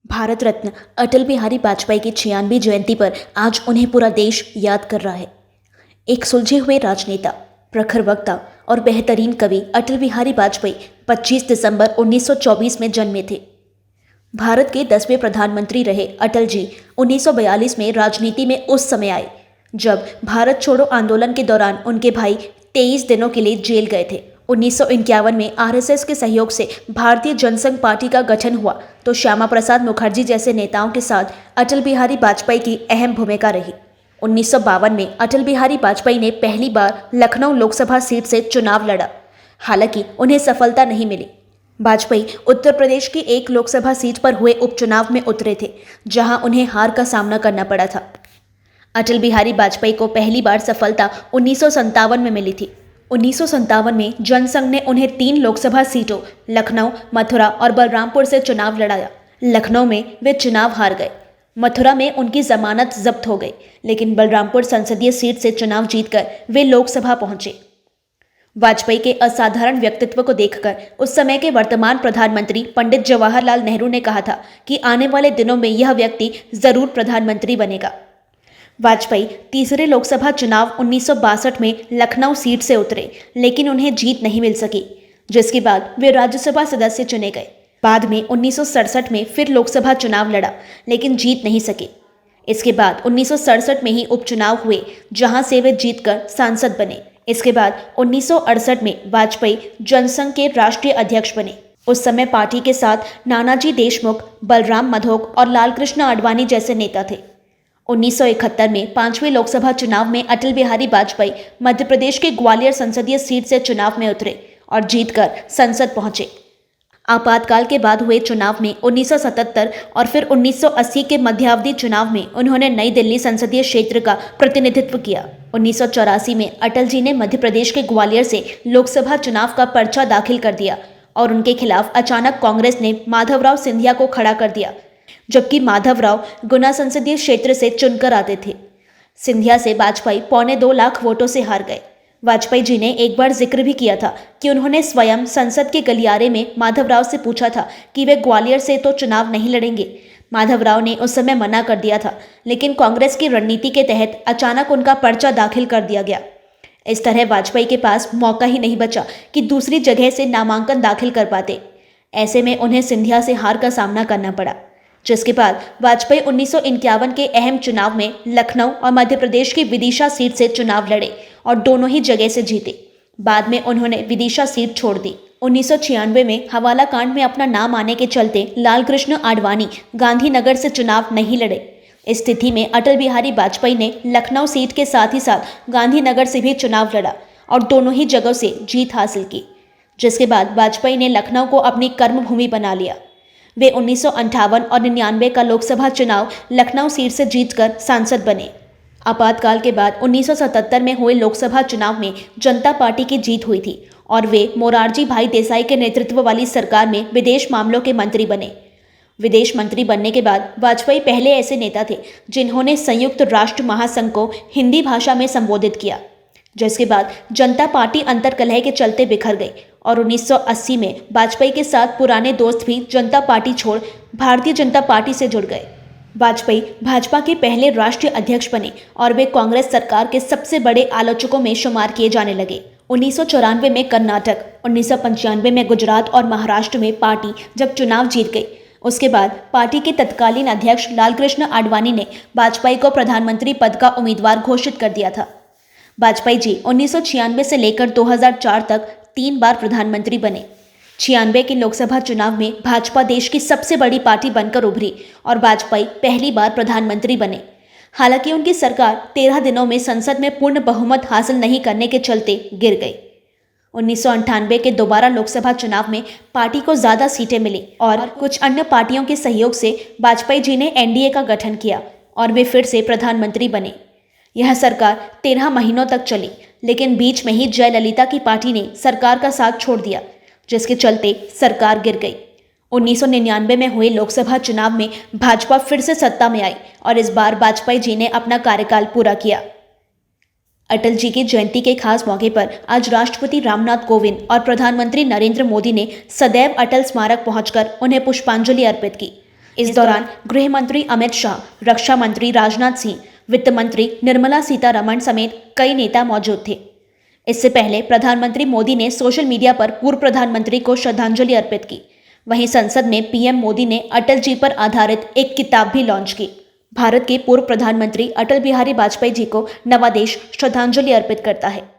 भारत रत्न अटल बिहारी वाजपेयी की 96वीं जयंती पर आज उन्हें पूरा देश याद कर रहा है। एक सुलझे हुए राजनेता, प्रखर वक्ता और बेहतरीन कवि अटल बिहारी वाजपेयी 25 दिसंबर 1924 में जन्मे थे। भारत के 10वें प्रधानमंत्री रहे अटल जी 1942 में राजनीति में उस समय आए जब भारत छोड़ो आंदोलन के दौरान उनके भाई 23 दिनों के लिए जेल गए थे। 1951 में आरएसएस के सहयोग से भारतीय जनसंघ पार्टी का गठन हुआ तो श्यामा प्रसाद मुखर्जी जैसे नेताओं के साथ अटल बिहारी वाजपेयी की अहम भूमिका रही। 1952 में अटल बिहारी वाजपेयी ने पहली बार लखनऊ लोकसभा सीट से चुनाव लड़ा, हालांकि उन्हें सफलता नहीं मिली। वाजपेयी उत्तर प्रदेश की एक लोकसभा सीट पर हुए उपचुनाव में उतरे थे, जहां उन्हें हार का सामना करना पड़ा था। अटल बिहारी वाजपेयी को पहली बार सफलता 1957 में मिली थी। 1957 में जनसंघ ने उन्हें 3 लोकसभा सीटों लखनऊ, मथुरा और बलरामपुर से चुनाव लड़ाया। लखनऊ में वे चुनाव हार गए, मथुरा में उनकी जमानत जब्त हो गई, लेकिन बलरामपुर संसदीय सीट से चुनाव जीतकर वे लोकसभा पहुंचे। वाजपेयी के असाधारण व्यक्तित्व को देखकर उस समय के वर्तमान प्रधानमंत्री पंडित जवाहरलाल नेहरू ने कहा था कि आने वाले दिनों में यह व्यक्ति जरूर प्रधानमंत्री बनेगा। वाजपेयी तीसरे लोकसभा चुनाव 1962 में लखनऊ सीट से उतरे, लेकिन उन्हें जीत नहीं मिल सकी, जिसके बाद वे राज्यसभा सदस्य चुने गए। बाद में 1967 में फिर लोकसभा चुनाव लड़ा, लेकिन जीत नहीं सके। इसके बाद 1967 में ही उपचुनाव हुए, जहां से वे जीतकर सांसद बने। इसके बाद 1968 में वाजपेयी जनसंघ के राष्ट्रीय अध्यक्ष बने। उस समय पार्टी के साथ नानाजी देशमुख, बलराम मधोक और लालकृष्ण आडवाणी जैसे नेता थे। 1971 में 5वें लोकसभा चुनाव में अटल बिहारी वाजपेयी मध्य प्रदेश के ग्वालियर संसदीय सीट से चुनाव में उतरे और जीतकर संसद पहुंचे। आपातकाल के बाद हुए चुनाव में 1977 और फिर 1980 के मध्यावधि चुनाव में उन्होंने नई दिल्ली संसदीय क्षेत्र का प्रतिनिधित्व किया। 1984 में अटल जी ने मध्य प्रदेश के ग्वालियर से लोकसभा चुनाव का पर्चा दाखिल कर दिया और उनके खिलाफ अचानक कांग्रेस ने माधवराव सिंधिया को खड़ा कर दिया, जबकि माधवराव गुना संसदीय क्षेत्र से चुनकर आते थे। सिंधिया से वाजपेयी 2.25 लाख वोटों से हार गए। वाजपेयी जी ने एक बार जिक्र भी किया था कि उन्होंने स्वयं संसद के गलियारे में माधवराव से पूछा था कि वे ग्वालियर से तो चुनाव नहीं लड़ेंगे। माधवराव ने उस समय मना कर दिया था, लेकिन कांग्रेस की रणनीति के तहत अचानक उनका पर्चा दाखिल कर दिया गया। इस तरह वाजपेयी के पास मौका ही नहीं बचा कि दूसरी जगह से नामांकन दाखिल कर पाते। ऐसे में उन्हें सिंधिया से हार का सामना करना पड़ा, जिसके बाद वाजपेयी 1951 के अहम चुनाव में लखनऊ और मध्य प्रदेश की विदिशा सीट से चुनाव लड़े और दोनों ही जगह से जीते। बाद में उन्होंने विदिशा सीट छोड़ दी। 1996 में हवाला कांड में अपना नाम आने के चलते लालकृष्ण आडवाणी गांधीनगर से चुनाव नहीं लड़े। इस स्थिति में अटल बिहारी वाजपेयी ने लखनऊ सीट के साथ ही साथ गांधीनगर से भी चुनाव लड़ा और दोनों ही जगहों से जीत हासिल की, जिसके बाद वाजपेयी ने लखनऊ को अपनी कर्मभूमि बना लिया। वे 1958 और 99 का लोकसभा चुनाव लखनऊ सीट से जीतकर सांसद बने। आपातकाल के बाद 1977 में हुए लोकसभा चुनाव में जनता पार्टी की जीत हुई थी और वे मोरारजी भाई देसाई के नेतृत्व वाली सरकार में विदेश मामलों के मंत्री बने। विदेश मंत्री बनने के बाद वाजपेयी पहले ऐसे नेता थे जिन्होंने संयुक्त राष्ट्र महासंघ को हिंदी भाषा में संबोधित किया, जिसके बाद जनता पार्टी अंतर्कलह के चलते बिखर गई और 1980 में वाजपेयी के साथ पुराने दोस्त भी जनता पार्टी छोड़ भारतीय जनता पार्टी से जुड़ गए। वाजपेयी भाजपा के पहले राष्ट्रीय अध्यक्ष बने और वे कांग्रेस सरकार के सबसे बड़े आलोचकों में शुमार किए जाने लगे। 1994 में कर्नाटक, 1995 में गुजरात और महाराष्ट्र में पार्टी जब चुनाव जीत गई, उसके बाद पार्टी के तत्कालीन अध्यक्ष लालकृष्ण आडवाणी ने वाजपेयी को प्रधानमंत्री पद का उम्मीदवार घोषित कर दिया था। वाजपेयी जी 1996 से लेकर 2004 तक 3 बार प्रधानमंत्री बने। 96 के लोकसभा चुनाव में भाजपा देश की सबसे बड़ी पार्टी बनकर उभरी और वाजपेयी पहली बार प्रधानमंत्री बने। हालांकि उनकी सरकार 13 दिनों में संसद में पूर्ण बहुमत हासिल नहीं करने के चलते गिर गई। 1998 के दोबारा लोकसभा चुनाव में पार्टी को ज्यादा सीटें मिली और कुछ अन्य पार्टियों के सहयोग से वाजपेयी जी ने एनडीए का गठन किया और वे फिर से प्रधानमंत्री बने। यह सरकार 13 महीनों तक चली, लेकिन बीच में ही जयललिता की पार्टी ने सरकार का साथ छोड़ दिया, जिसके चलते सरकार गिर गई। 1999 में हुए लोकसभा चुनाव में भाजपा फिर से सत्ता में आई और इस बार वाजपेयी जी ने अपना कार्यकाल पूरा किया। अटल जी की जयंती के खास मौके पर आज राष्ट्रपति रामनाथ कोविंद और प्रधानमंत्री नरेंद्र मोदी ने सदैव अटल स्मारक पहुंचकर उन्हें पुष्पांजलि अर्पित की। इस दौरान गृह मंत्री अमित शाह, रक्षा मंत्री राजनाथ सिंह, वित्त मंत्री निर्मला सीतारमण समेत कई नेता मौजूद थे। इससे पहले प्रधानमंत्री मोदी ने सोशल मीडिया पर पूर्व प्रधानमंत्री को श्रद्धांजलि अर्पित की। वहीं संसद में पीएम मोदी ने अटल जी पर आधारित एक किताब भी लॉन्च की। भारत के पूर्व प्रधानमंत्री अटल बिहारी वाजपेयी जी को नवा देश श्रद्धांजलि अर्पित करता है।